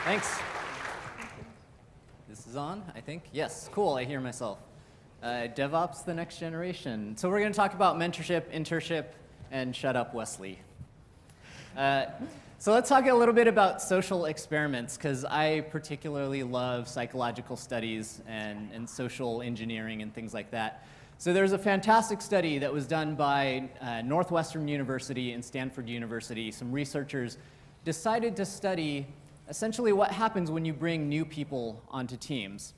Thanks. This is on, I think. Yes, cool, I hear myself. DevOps, the next generation. So we're going to talk about mentorship, internship, and shut up, Wesley. So let's talk a little bit about social experiments, because I particularly love psychological studies and social engineering and things like that. So there's a fantastic study that was done by Northwestern University and Stanford University. Some researchers decided to study essentially what happens when you bring new people onto teams.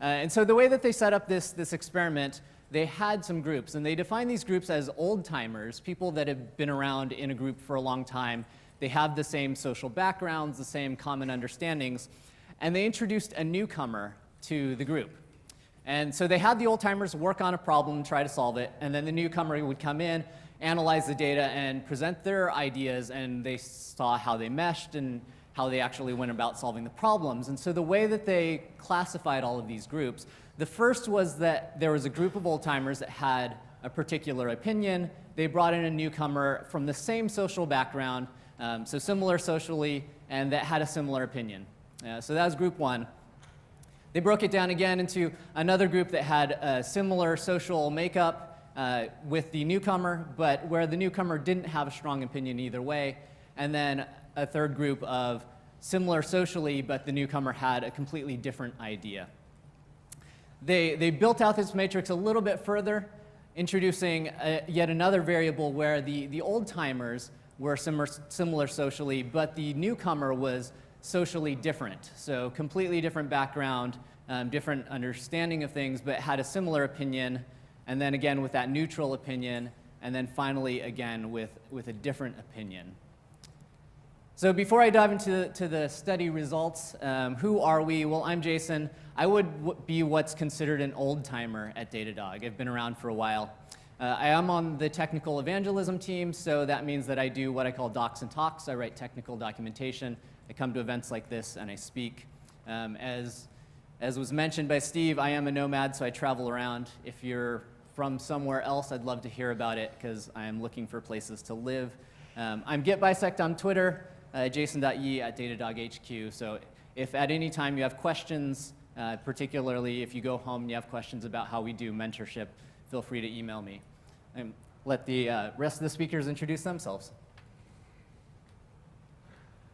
And so the way that they set up this experiment, they had some groups, and they defined these groups as old-timers, people that have been around in a group for a long time. They have the same social backgrounds, the same common understandings, and they introduced a newcomer to the group. And so they had the old-timers work on a problem, try to solve it, and then the newcomer would come in, analyze the data, and present their ideas, and they saw how they meshed and how they actually went about solving the problems. And so the way that they classified all of these groups, the first was that there was a group of old-timers that had a particular opinion. They brought in a newcomer from the same social background, so similar socially, and that had a similar opinion. So that was group one. They broke it down again into another group that had a similar social makeup with the newcomer, but where the newcomer didn't have a strong opinion either way, and then a third group of similar socially, but the newcomer had a completely different idea. They built out this matrix a little bit further, introducing yet another variable where the old-timers were similar socially, but the newcomer was socially different. So completely different background, different understanding of things, but had a similar opinion, and then again with that neutral opinion, and then finally again with a different opinion. So before I dive into the study results, who are we? Well, I'm Jason. I would be what's considered an old-timer at Datadog. I've been around for a while. I am on the technical evangelism team, so that means that I do what I call docs and talks. I write technical documentation. I come to events like this and I speak. As was mentioned by Steve, I am a nomad, so I travel around. If you're from somewhere else, I'd love to hear about it because I am looking for places to live. I'm GetBisect on Twitter. Jason.Yee@DatadogHQ. So if at any time you have questions, particularly if you go home and you have questions about how we do mentorship, feel free to email me. And let the rest of the speakers introduce themselves.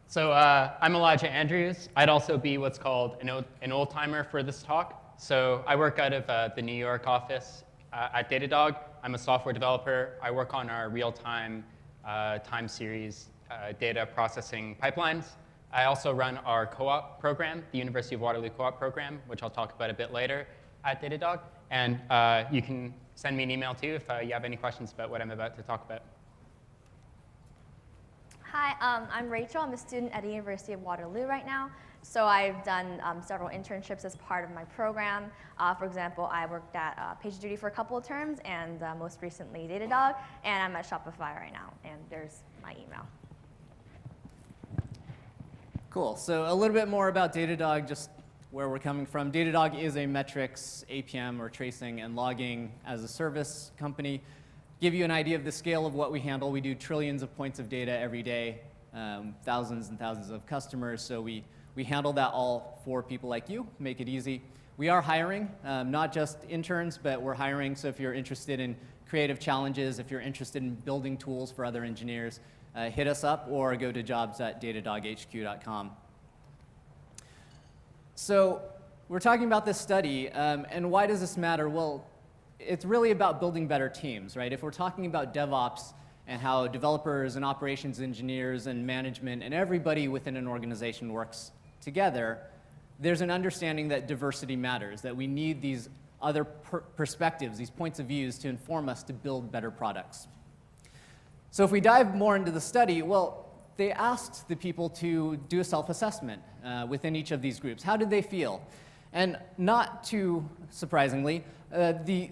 So I'm Elijah Andrews. I'd also be what's called an old-timer for this talk. So I work out of the New York office at Datadog. I'm a software developer. I work on our real-time time series data processing pipelines. I also run our co-op program, the University of Waterloo co-op program, which I'll talk about a bit later at Datadog. And you can send me an email too if you have any questions about what I'm about to talk about. Hi, I'm Rachel. I'm a student at the University of Waterloo right now. So I've done several internships as part of my program. For example, I worked at PagerDuty for a couple of terms, and most recently Datadog, and I'm at Shopify right now, and there's my email. Cool. So a little bit more about Datadog, just where we're coming from. Datadog is a metrics, APM, or tracing and logging as a service company. Give you an idea of the scale of what we handle. We do trillions of points of data every day, thousands and thousands of customers. So we handle that all for people like you, make it easy. We are hiring, not just interns, but we're hiring. So if you're interested in creative challenges, if you're interested in building tools for other engineers, hit us up or go to jobs@datadoghq.com. So we're talking about this study, and why does this matter? Well, it's really about building better teams, right? If we're talking about DevOps and how developers and operations engineers and management and everybody within an organization works together, there's an understanding that diversity matters, that we need these other perspectives, these points of views to inform us to build better products. So if we dive more into the study, well, they asked the people to do a self-assessment within each of these groups. How did they feel? And not too surprisingly, the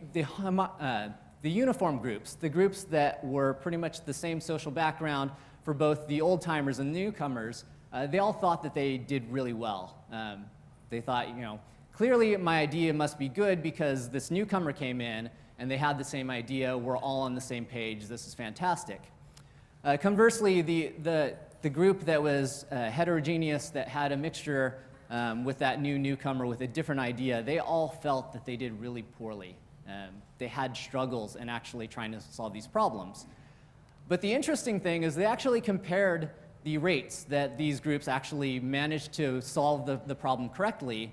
uniform groups, the groups that were pretty much the same social background for both the old-timers and the newcomers, they all thought that they did really well. They thought, clearly my idea must be good because this newcomer came in and they had the same idea, we're all on the same page, this is fantastic. Conversely, the the group that was heterogeneous, that had a mixture with that newcomer with a different idea, they all felt that they did really poorly. They had struggles in actually trying to solve these problems. But the interesting thing is they actually compared the rates that these groups actually managed to solve the problem correctly,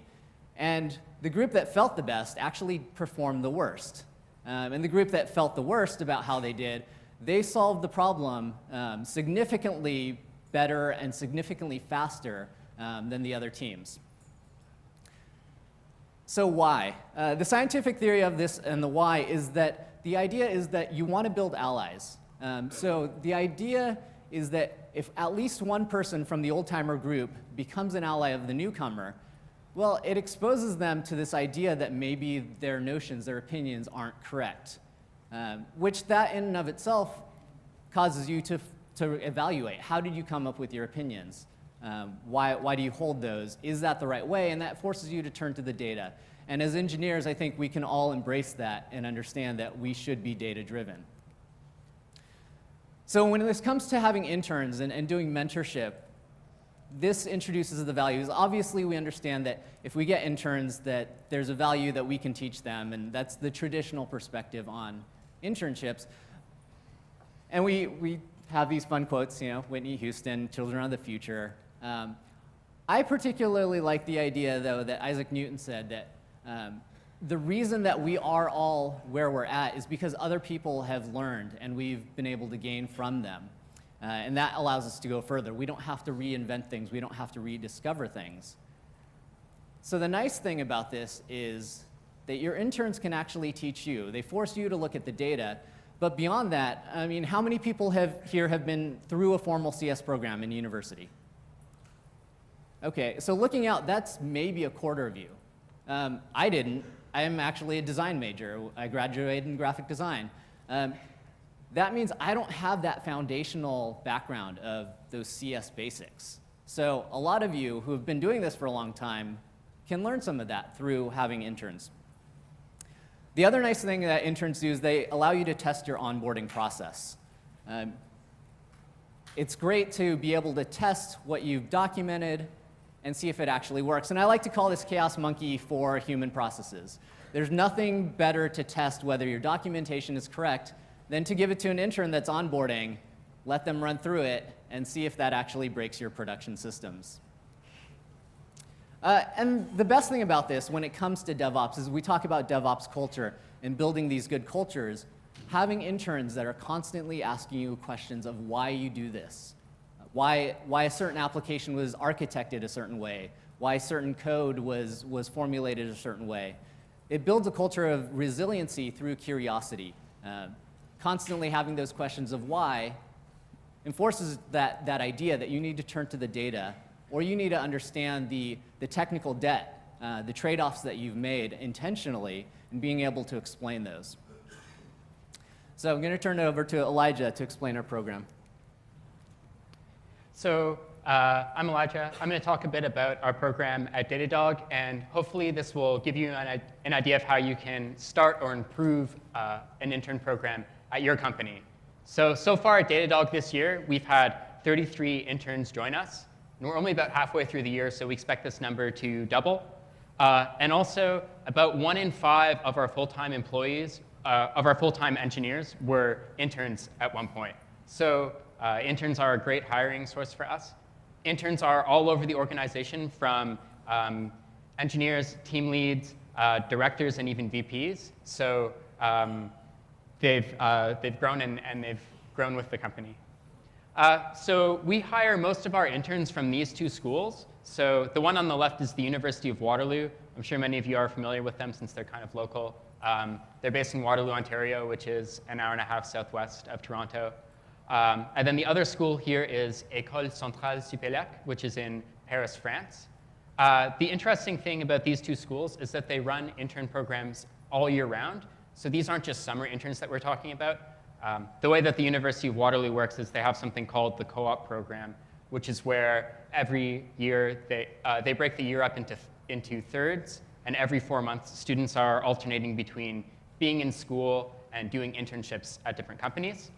and the group that felt the best actually performed the worst. And the group that felt the worst about how they did, they solved the problem significantly better and significantly faster than the other teams. So why? The scientific theory of this and the why is that the idea is that you want to build allies. So the idea is that if at least one person from the old-timer group becomes an ally of the newcomer, well, it exposes them to this idea that maybe their notions, their opinions aren't correct, which that in and of itself causes you to evaluate. How did you come up with your opinions? Why do you hold those? Is that the right way? And that forces you to turn to the data. And as engineers, I think we can all embrace that and understand that we should be data-driven. So when this comes to having interns and doing mentorship, this introduces the values. Obviously, we understand that if we get interns, that there's a value that we can teach them, and that's the traditional perspective on internships. And we have these fun quotes, you know, Whitney Houston, children are the future. I particularly like the idea, though, that Isaac Newton said that the reason that we are all where we're at is because other people have learned and we've been able to gain from them. And that allows us to go further. We don't have to reinvent things. We don't have to rediscover things. So the nice thing about this is that your interns can actually teach you. They force you to look at the data. But beyond that, I mean, how many people here have been through a formal CS program in university? OK, so looking out, that's maybe a quarter of you. I didn't. I am actually a design major. I graduated in graphic design. That means I don't have that foundational background of those CS basics. So a lot of you who have been doing this for a long time can learn some of that through having interns. The other nice thing that interns do is they allow you to test your onboarding process. It's great to be able to test what you've documented and see if it actually works. And I like to call this Chaos Monkey for human processes. There's nothing better to test whether your documentation is correct than to give it to an intern that's onboarding, let them run through it, and see if that actually breaks your production systems. And the best thing about this when it comes to DevOps is we talk about DevOps culture and building these good cultures, having interns that are constantly asking you questions of why you do this, why a certain application was architected a certain way, why certain code was formulated a certain way. It builds a culture of resiliency through curiosity. Constantly having those questions of why enforces that idea that you need to turn to the data, or you need to understand the technical debt, the trade-offs that you've made intentionally, and being able to explain those. So I'm going to turn it over to Elijah to explain our program. So I'm Elijah. I'm going to talk a bit about our program at Datadog, and hopefully this will give you an idea of how you can start or improve an intern program at your company. So far at Datadog this year, we've had 33 interns join us. And we're only about halfway through the year, so we expect this number to double. And also, about 1 in 5 of our full-time employees, of our full-time engineers, were interns at one point. So interns are a great hiring source for us. Interns are all over the organization, from engineers, team leads, directors, and even VPs. So they've grown and they've grown with the company. So we hire most of our interns from these two schools. So the one on the left is the University of Waterloo. I'm sure many of you are familiar with them since they're kind of local. They're based in Waterloo, Ontario, which is an hour-and-a-half southwest of Toronto. And then the other school here is École Centrale Supélec, which is in Paris, France. The interesting thing about these two schools is that they run intern programs all year round. So these aren't just summer interns that we're talking about. The way that the University of Waterloo works is they have something called the co-op program, which is where every year they break the year up into thirds, and every 4 months students are alternating between being in school and doing internships at different companies.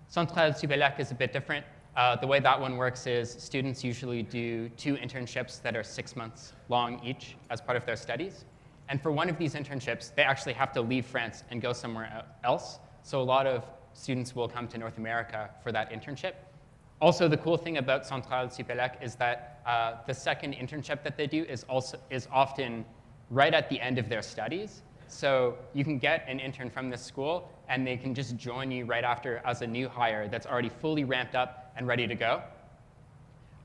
Centrale Supélec is a bit different. The way that one works is students usually do 2 internships that are 6 months long each as part of their studies. And for one of these internships, they actually have to leave France and go somewhere else. So a lot of students will come to North America for that internship. Also, the cool thing about Untitled Chapter is that the second internship that they do is often right at the end of their studies. So you can get an intern from this school, and they can just join you right after as a new hire that's already fully ramped up and ready to go.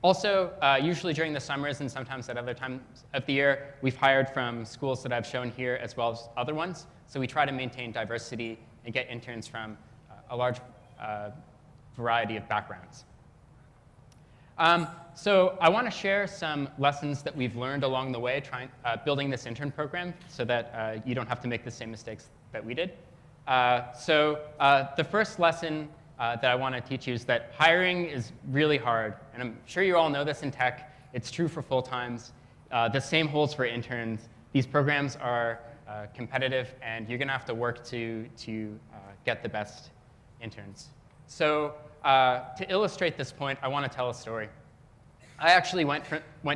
Also, usually during the summers and sometimes at other times of the year, we've hired from schools that I've shown here as well as other ones. So we try to maintain diversity and get interns from a large variety of backgrounds. So I want to share some lessons that we've learned along the way building this intern program so that you don't have to make the same mistakes that we did. The first lesson that I want to teach you is that hiring is really hard. And I'm sure you all know this in tech. It's true for full-times. The same holds for interns. These programs are competitive, and you're going to have to work to get the best interns. So to illustrate this point, I want to tell a story. I actually went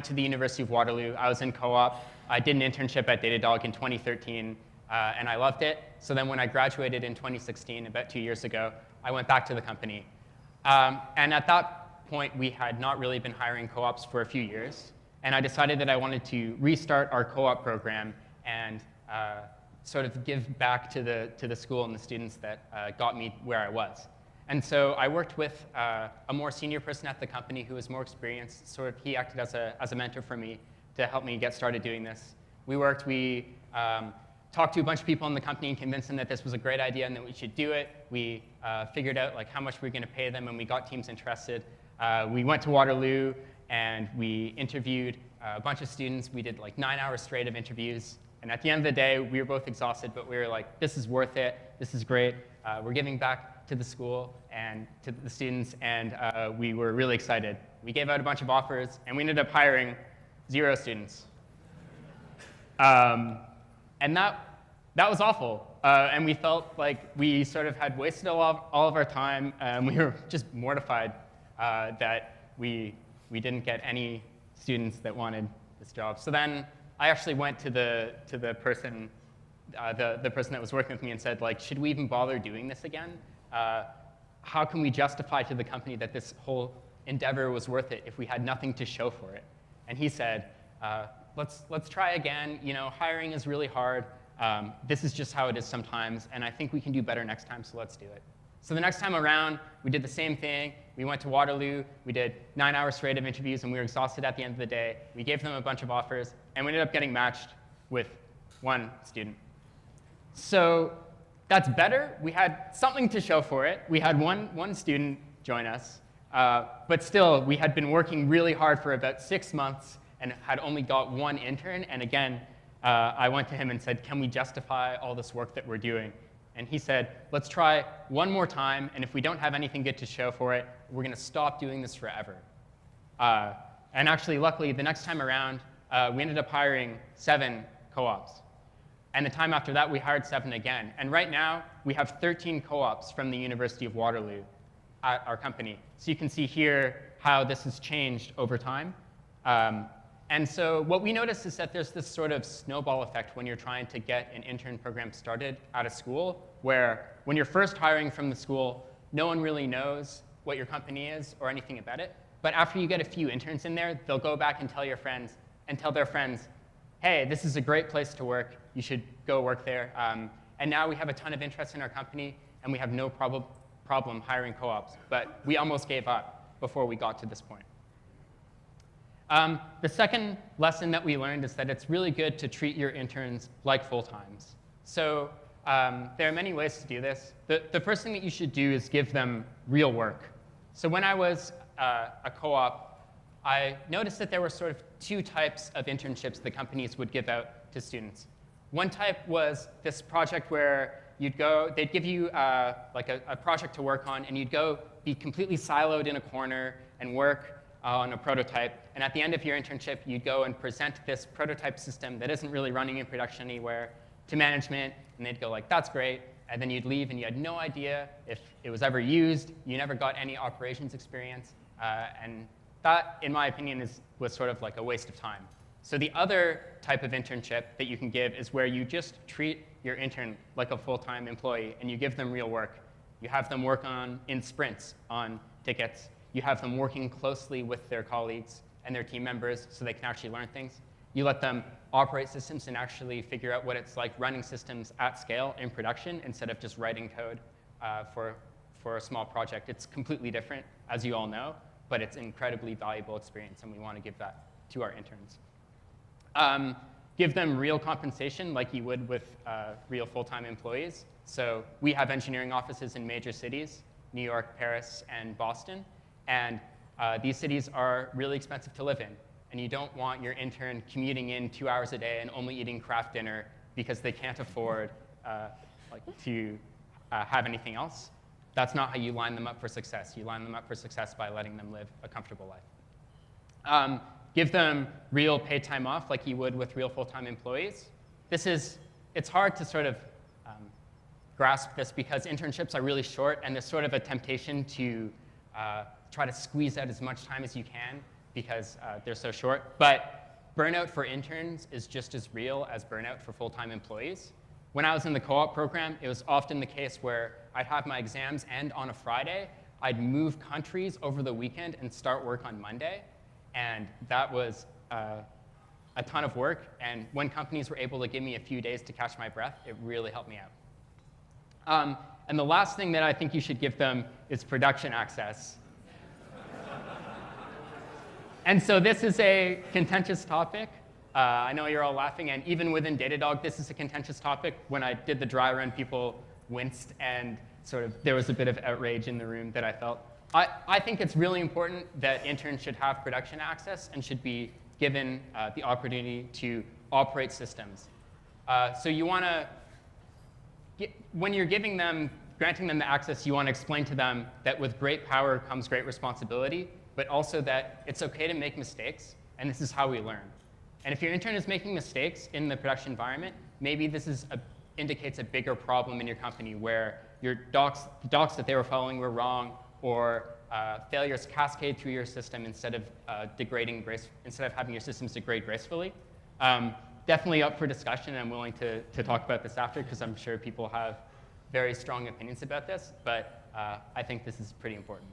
to the University of Waterloo. I was in co-op. I did an internship at Datadog in 2013, and I loved it. So then when I graduated in 2016, about 2 years ago, I went back to the company. And at that point, we had not really been hiring co-ops for a few years. And I decided that I wanted to restart our co-op program and sort of give back to the school and the students that got me where I was. And so I worked with a more senior person at the company who was more experienced. He acted as a mentor for me to help me get started doing this. We talked to a bunch of people in the company and convinced them that this was a great idea and that we should do it. We figured out how much we were going to pay them, and we got teams interested. We went to Waterloo, and we interviewed a bunch of students. We did 9 hours straight of interviews. And at the end of the day, we were both exhausted, but we were like, this is worth it. This is great. We're giving back to the school and to the students, and we were really excited. We gave out a bunch of offers, and we ended up hiring 0 students. And that was awful. And we felt like we sort of had wasted all of our time, and we were just mortified that we didn't get any students that wanted this job. So then I actually went to the person that was working with me and said, should we even bother doing this again? How can we justify to the company that this whole endeavor was worth it if we had nothing to show for it? And he said, let's try again. Hiring is really hard. This is just how it is sometimes, and I think we can do better next time, so let's do it. So the next time around, we did the same thing. We went to Waterloo. We did 9 hours straight of interviews, and we were exhausted at the end of the day. We gave them a bunch of offers, and we ended up getting matched with 1 student. So that's better. We had something to show for it. We had one student join us, but still, we had been working really hard for about 6 months and had only got 1 intern. And again, I went to him and said, can we justify all this work that we're doing? And he said, let's try one more time, and if we don't have anything good to show for it, we're going to stop doing this forever. And actually, luckily, the next time around, we ended up hiring 7 co-ops. And the time after that, we hired 7 again. And right now, we have 13 co-ops from the University of Waterloo at our company. So you can see here how this has changed over time. And so what we noticed is that there's this sort of snowball effect when you're trying to get an intern program started at a school, where when you're first hiring from the school, no one really knows what your company is or anything about it. But after you get a few interns in there, they'll go back and tell their friends, hey, this is a great place to work. You should go work there. And now we have a ton of interest in our company, and we have no problem hiring co-ops. But we almost gave up before we got to this point. The second lesson that we learned is that it's really good to treat your interns like full-times. So there are many ways to do this. The first thing that you should do is give them real work. So when I was a co-op, I noticed that there were sort of 2 types of internships that companies would give out to students. One type was this project where they'd give you a project to work on, and you'd go be completely siloed in a corner and work on a prototype. And at the end of your internship, you'd go and present this prototype system that isn't really running in production anywhere to management, and they'd go that's great. And then you'd leave, and you had no idea if it was ever used. You never got any operations experience. And that, in my opinion, was sort of like a waste of time. So the other type of internship that you can give is where you just treat your intern like a full-time employee, and you give them real work. You have them work in sprints on tickets. You have them working closely with their colleagues and their team members so they can actually learn things. You let them operate systems and actually figure out what it's like running systems at scale in production instead of just writing code for a small project. It's completely different, as you all know, but it's an incredibly valuable experience, and we want to give that to our interns. Give them real compensation like you would with real full-time employees. So we have engineering offices in major cities, New York, Paris, and Boston. And these cities are really expensive to live in. And you don't want your intern commuting in 2 hours a day and only eating Kraft dinner because they can't afford to have anything else. That's not how you line them up for success. You line them up for success by letting them live a comfortable life. Give them real paid time off like you would with real full-time employees. It's hard to sort of grasp this because internships are really short, and there's sort of a temptation to try to squeeze out as much time as you can because they're so short. But burnout for interns is just as real as burnout for full-time employees. When I was in the co-op program, it was often the case where I'd have my exams end on a Friday, I'd move countries over the weekend and start work on Monday. And that was a ton of work. And when companies were able to give me a few days to catch my breath, it really helped me out. And the last thing that I think you should give them is production access. And so this is a contentious topic. I know you're all laughing, and even within Datadog, this is a contentious topic. When I did the dry run, people winced, and sort of there was a bit of outrage in the room that I felt. I think it's really important that interns should have production access and should be given the opportunity to operate systems. So you want to, when you're granting them the access, you want to explain to them that with great power comes great responsibility, but also that it's OK to make mistakes, and this is how we learn. And if your intern is making mistakes in the production environment, maybe this indicates a bigger problem in your company where the docs that they were following were wrong, or failures cascade through your system instead of having your systems degrade gracefully. Definitely up for discussion, and I'm willing to talk about this after because I'm sure people have very strong opinions about this, but I think this is pretty important.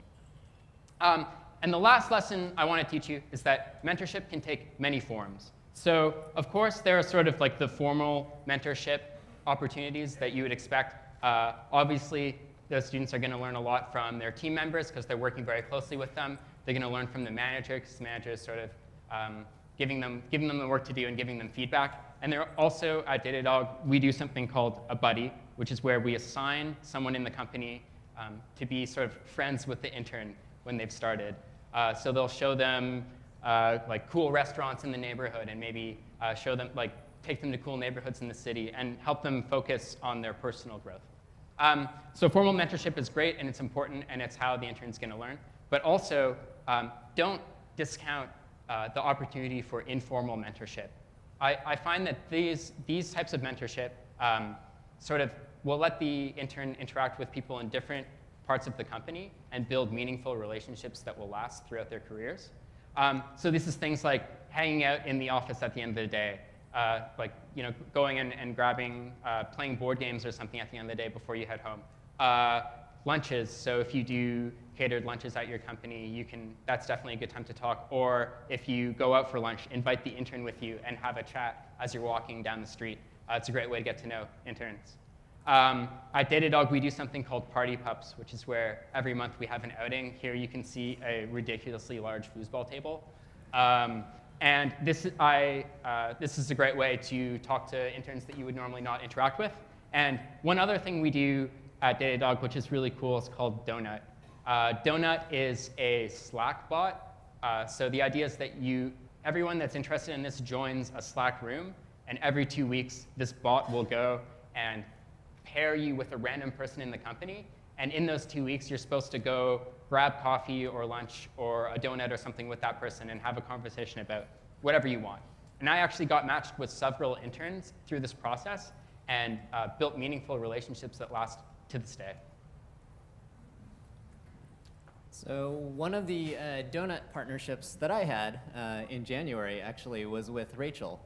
And the last lesson I want to teach you is that mentorship can take many forms. So of course, there are sort of like the formal mentorship opportunities that you would expect. Obviously, those students are going to learn a lot from their team members because they're working very closely with them. They're going to learn from the manager because the manager is sort of giving them the work to do and giving them feedback. And they're also, at Datadog, we do something called a buddy, which is where we assign someone in the company to be sort of friends with the intern when they've started. So they'll show them like cool restaurants in the neighborhood and maybe show them, like, take them to cool neighborhoods in the city and help them focus on their personal growth. So formal mentorship is great, and it's important, and it's how the intern's going to learn. But also, don't discount the opportunity for informal mentorship. I find that these types of mentorship sort of will let the intern interact with people in different parts of the company and build meaningful relationships that will last throughout their careers. So this is things like hanging out in the office at the end of the day, like going and grabbing, playing board games or something at the end of the day before you head home. Lunches, so if you do catered lunches at your company, that's definitely a good time to talk. Or if you go out for lunch, invite the intern with you and have a chat as you're walking down the street. It's a great way to get to know interns. At Datadog, we do something called Party Pups, which is where every month we have an outing. Here you can see a ridiculously large foosball table. And this is a great way to talk to interns that you would normally not interact with. And one other thing we do at Datadog, which is really cool, is called Donut. Donut is a Slack bot. So the idea is that everyone that's interested in this joins a Slack room, and every 2 weeks, this bot will go and pair you with a random person in the company. And in those 2 weeks, you're supposed to go grab coffee or lunch or a donut or something with that person and have a conversation about whatever you want. And I actually got matched with several interns through this process and built meaningful relationships that last to this day. So one of the donut partnerships that I had in January actually was with Rachel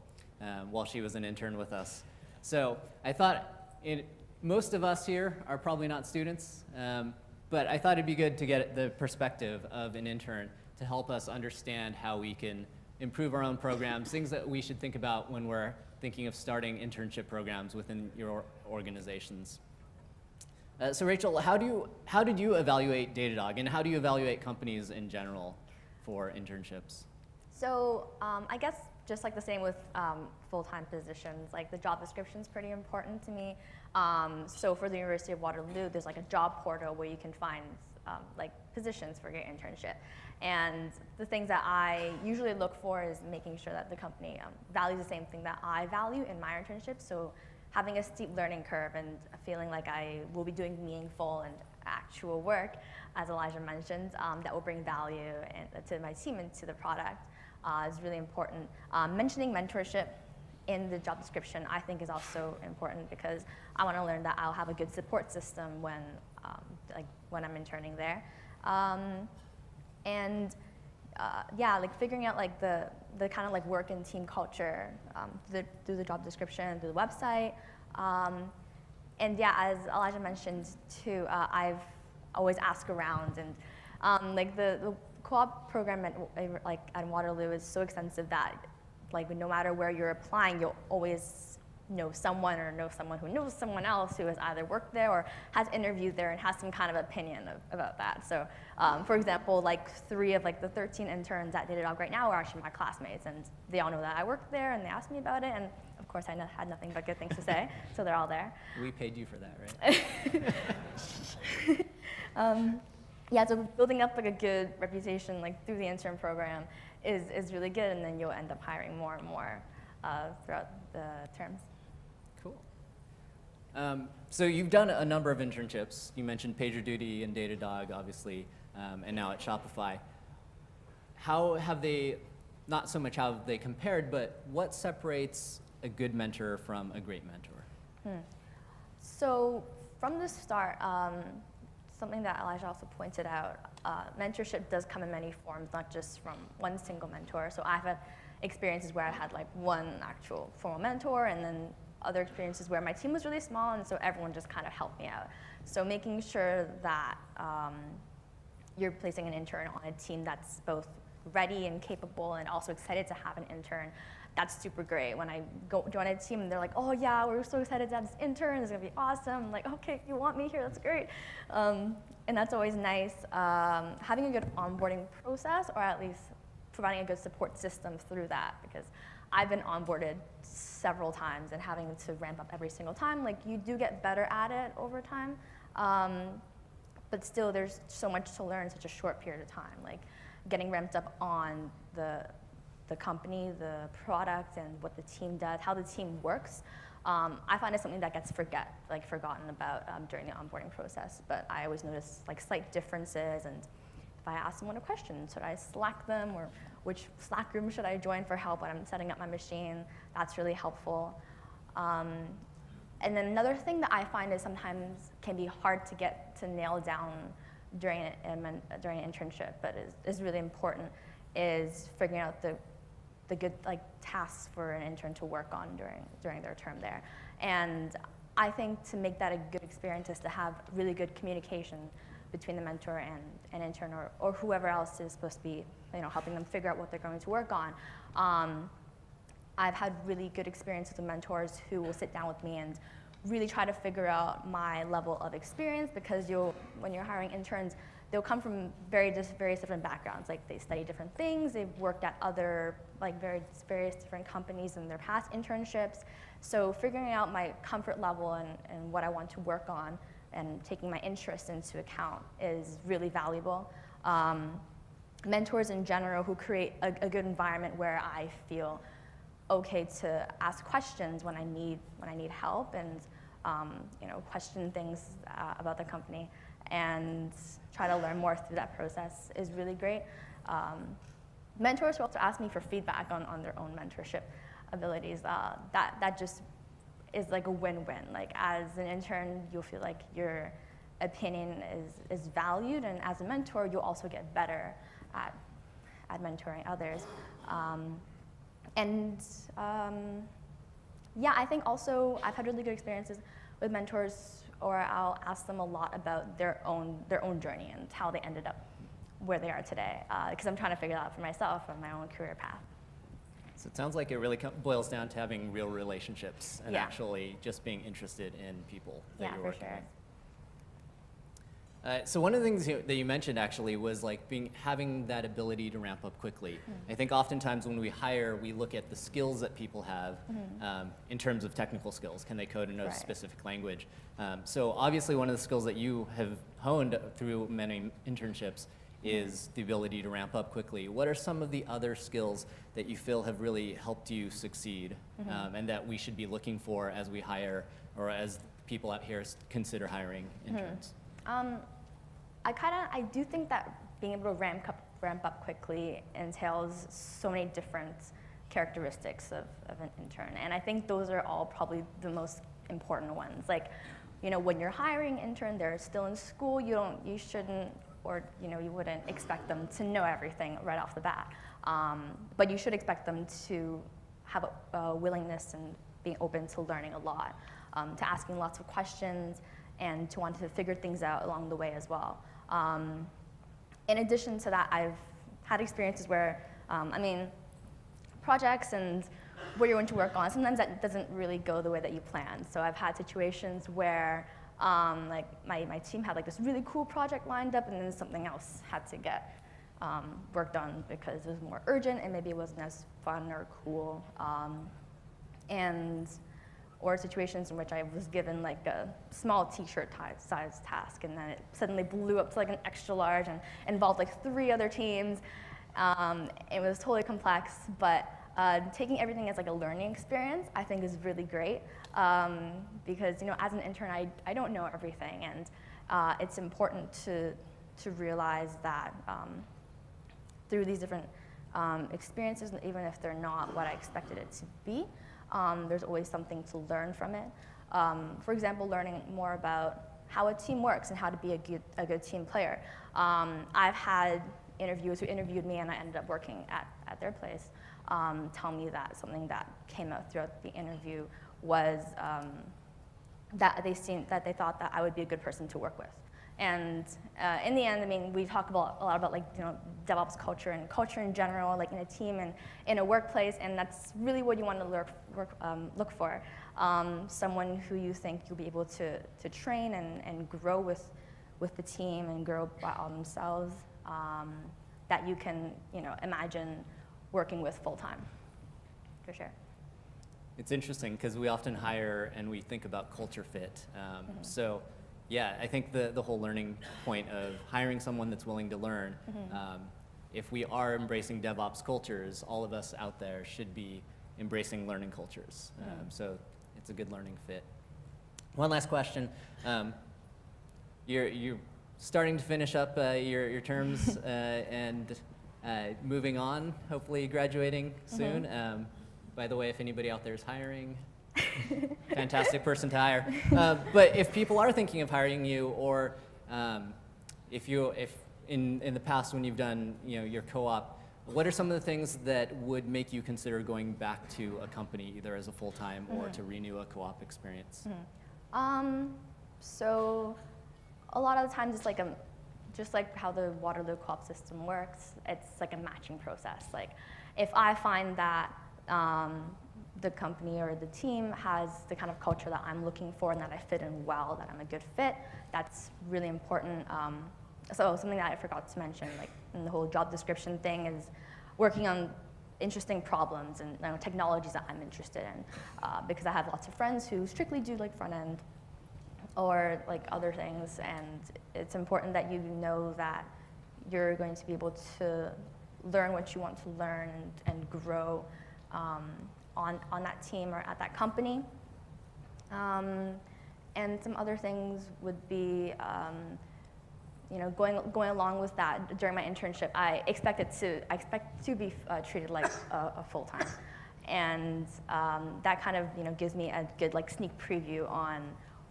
while she was an intern with us. So I thought most of us here are probably not students, but I thought it'd be good to get the perspective of an intern to help us understand how we can improve our own programs, things that we should think about when we're thinking of starting internship programs within your organizations. So Rachel, how did you evaluate Datadog, and how do you evaluate companies in general for internships? So I guess just like the same with full-time positions, like the job description is pretty important to me. So for the University of Waterloo, there's like a job portal where you can find like positions for your internship. And the things that I usually look for is making sure that the company values the same thing that I value in my internship. So having a steep learning curve and feeling like I will be doing meaningful and actual work, as Elijah mentioned, that will bring value to my team and to the product is really important. Mentioning mentorship in the job description, I think, is also important because I want to learn that I'll have a good support system when I'm interning there. Yeah, like figuring out like the kind of like work and team culture through the job description, through the website. And yeah, as Elijah mentioned too, I've always asked around, and like the co-op program at Waterloo is so extensive that like no matter where you're applying, you'll always know someone or know someone who knows someone else who has either worked there or has interviewed there and has some kind of opinion about that. So for example, like 3 of like the 13 interns at Datadog right now are actually my classmates, and they all know that I worked there and they asked me about it, and of course I had nothing but good things to say, so they're all there. We paid you for that, right? Yeah, so building up like a good reputation like through the intern program is really good, and then you'll end up hiring more and more throughout the terms. Cool. So you've done a number of internships. You mentioned PagerDuty and Datadog, obviously, and now at Shopify. How have they, not so much how have they compared, but what separates a good mentor from a great mentor? So from the start, something that Elijah also pointed out, mentorship does come in many forms, not just from one single mentor. So I've had experiences where I had like one actual formal mentor, and then other experiences where my team was really small, and so everyone just kind of helped me out. So making sure that you're placing an intern on a team that's both ready and capable and also excited to have an intern, that's super great. When I go join a team and they're like, oh yeah, we're so excited to have this intern, it's gonna be awesome. I'm like, okay, you want me here, that's great. And that's always nice. Having a good onboarding process, or at least providing a good support system through that, because I've been onboarded several times and having to ramp up every single time. Like, you do get better at it over time, but still there's so much to learn in such a short period of time. Like getting ramped up on the company, the product, and what the team does, how the team works. I find it's something that gets forgotten about during the onboarding process. But I always notice like slight differences, and if I ask someone a question, should I Slack them, or which Slack room should I join for help when I'm setting up my machine? That's really helpful. And then another thing that I find is sometimes can be hard to get to nail down during an internship, but is really important, is figuring out the good tasks for an intern to work on during their term there. And I think to make that a good experience is to have really good communication between the mentor and an intern, or whoever else is supposed to be helping them figure out what they're going to work on. I've had really good experiences with mentors who will sit down with me and really try to figure out my level of experience, because when you're hiring interns, they'll come from various different backgrounds. Like, they study different things, they've worked at other various different companies in their past internships. So figuring out my comfort level and what I want to work on and taking my interests into account is really valuable. Mentors in general who create a good environment where I feel okay to ask questions when I need help, and question things about the company and try to learn more through that process is really great. Mentors will also ask me for feedback on their own mentorship abilities. That just is like a win-win. Like, as an intern, you'll feel like you're opinion is valued, and as a mentor, you'll also get better at mentoring others. Yeah, I think also I've had really good experiences with mentors, or I'll ask them a lot about their own journey and how they ended up where they are today, because I'm trying to figure that out for myself on my own career path. So it sounds like it really boils down to having real relationships and Yeah. actually just being interested in people that Yeah, you're for working sure. with. So one of the things that you mentioned actually was like having that ability to ramp up quickly. I think oftentimes when we hire, we look at the skills that people have in terms of technical skills. Can they code in a Right. specific language? So obviously one of the skills that you have honed through many internships is the ability to ramp up quickly. What are some of the other skills that you feel have really helped you succeed and that we should be looking for as we hire or as people out here consider hiring interns? I do think that being able to ramp up quickly entails so many different characteristics of an intern, and I think those are all probably the most important ones. Like, when you're hiring an intern, they're still in school. You shouldn't, or you wouldn't expect them to know everything right off the bat. But you should expect them to have a willingness and being open to learning a lot, to asking lots of questions, and to want to figure things out along the way as well. In addition to that, I've had experiences where, projects and where you're going to work on, sometimes that doesn't really go the way that you planned. So I've had situations where like my team had like this really cool project lined up, and then something else had to get worked on because it was more urgent and maybe it wasn't as fun or cool. Or situations in which I was given like a small t-shirt size task, and then it suddenly blew up to like an extra large and involved like 3 other teams. It was totally complex, but taking everything as like a learning experience, I think is really great, because as an intern, I don't know everything, and it's important to realize that through these different experiences, even if they're not what I expected it to be, there's always something to learn from it. For example, learning more about how a team works and how to be a good team player. I've had interviewers who interviewed me, and I ended up working at their place, tell me that something that came out throughout the interview was that they thought that I would be a good person to work with. And in the end, we talk a lot about Devops culture and culture in general, like in a team and in a workplace, and that's really what you want to look for. Someone who you think you'll be able to train and grow with the team and grow by all themselves, that you can imagine working with full time, for sure. It's interesting because we often hire and we think about culture fit. So yeah, I think the whole learning point of hiring someone that's willing to learn, if we are embracing DevOps cultures, all of us out there should be embracing learning cultures. So it's a good learning fit. One last question. You're starting to finish up your terms and moving on, hopefully graduating soon. By the way, if anybody out there is hiring, fantastic person to hire. But if people are thinking of hiring you, or if in the past when you've done your co-op, what are some of the things that would make you consider going back to a company, either as a full-time or to renew a co-op experience? So a lot of the times it's like just like how the Waterloo co-op system works, it's like a matching process. Like if I find that the company or the team has the kind of culture that I'm looking for and that I fit in well, that I'm a good fit, that's really important. So something that I forgot to mention, like in the whole job description thing, is working on interesting problems and technologies that I'm interested in, because I have lots of friends who strictly do like front end or like other things, and it's important that you know that you're going to be able to learn what you want to learn and grow on that team or at that company. And some other things would be, going along with that. During my internship, I expect to be treated like a full-time, and that kind of gives me a good like sneak preview on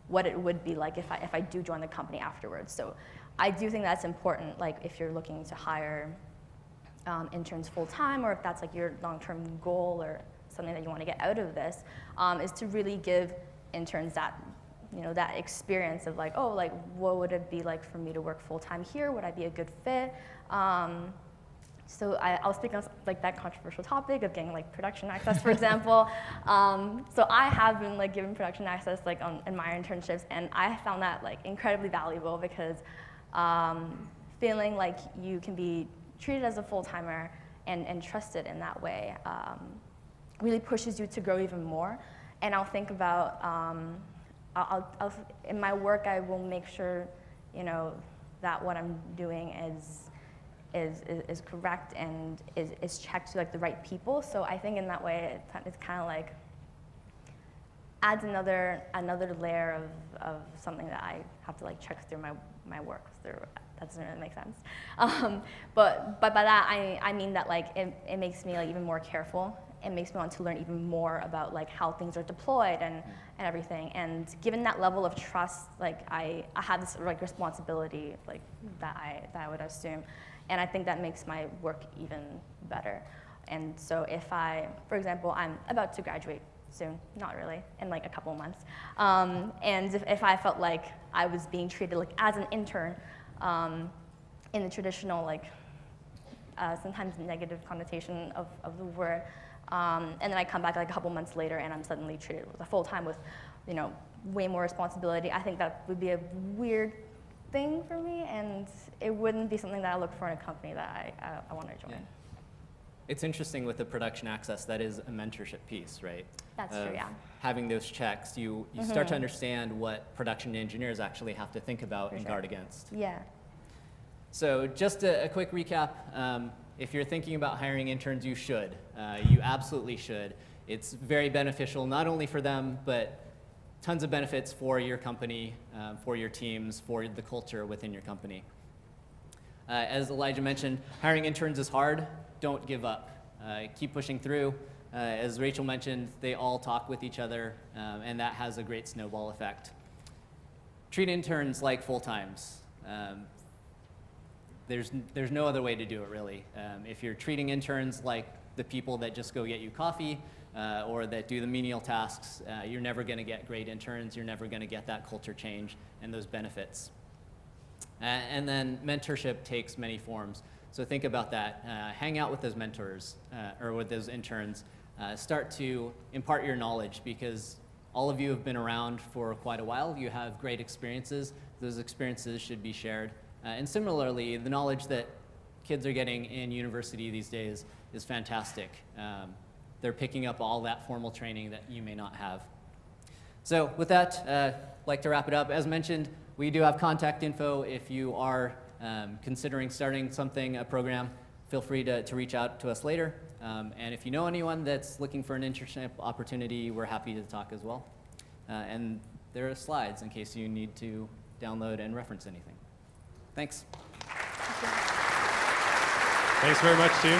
what it would be like if I do join the company afterwards. So I do think that's important, like if you're looking to hire interns full-time, or if that's like your long-term goal or something that you want to get out of this, is to really give interns that, that experience of like, oh, like what would it be like for me to work full-time here? Would I be a good fit? So I'll speak on like that controversial topic of getting like production access, for example. So I have been like given production access like in my internships, and I found that like incredibly valuable because feeling like you can be treated as a full-timer and trusted in that way really pushes you to grow even more. And I'll think about, I'll in my work I will make sure, that what I'm doing is correct and is checked to like the right people. So I think in that way it's kind of like adds another layer of something that I have to like check through my work through. That doesn't really make sense. But by that I mean that like it makes me like even more careful. It makes me want to learn even more about like how things are deployed and everything. And given that level of trust, like I have this like responsibility like that I would assume. And I think that makes my work even better. And so if for example, I'm about to graduate soon, not really, in like a couple of months. And if I felt like I was being treated like as an intern in the traditional like sometimes negative connotation of the word, and then I come back like a couple months later and I'm suddenly treated with a full-time with, way more responsibility, I think that would be a weird thing for me, and it wouldn't be something that I look for in a company that I want to join. Yeah. It's interesting with the production access, that is a mentorship piece, right? That's true, yeah. Having those checks, you start to understand what production engineers actually have to think about and guard against. Yeah. So just a quick recap. If you're thinking about hiring interns, you should. You absolutely should. It's very beneficial, not only for them, but tons of benefits for your company, for your teams, for the culture within your company. As Elijah mentioned, hiring interns is hard. Don't give up. Keep pushing through. As Rachel mentioned, they all talk with each other, and that has a great snowball effect. Treat interns like full-times. There's no other way to do it, really. If you're treating interns like the people that just go get you coffee or that do the menial tasks, you're never going to get great interns. You're never going to get that culture change and those benefits. And then mentorship takes many forms. So think about that. Hang out with those mentors or with those interns. Start to impart your knowledge, because all of you have been around for quite a while. You have great experiences. Those experiences should be shared. And similarly, the knowledge that kids are getting in university these days is fantastic. They're picking up all that formal training that you may not have. So with that, I'd like to wrap it up. As mentioned, we do have contact info. If you are considering starting something, a program, feel free to reach out to us later. And if you know anyone that's looking for an internship opportunity, we're happy to talk as well. And there are slides in case you need to download and reference anything. Thanks. Thanks very much, team.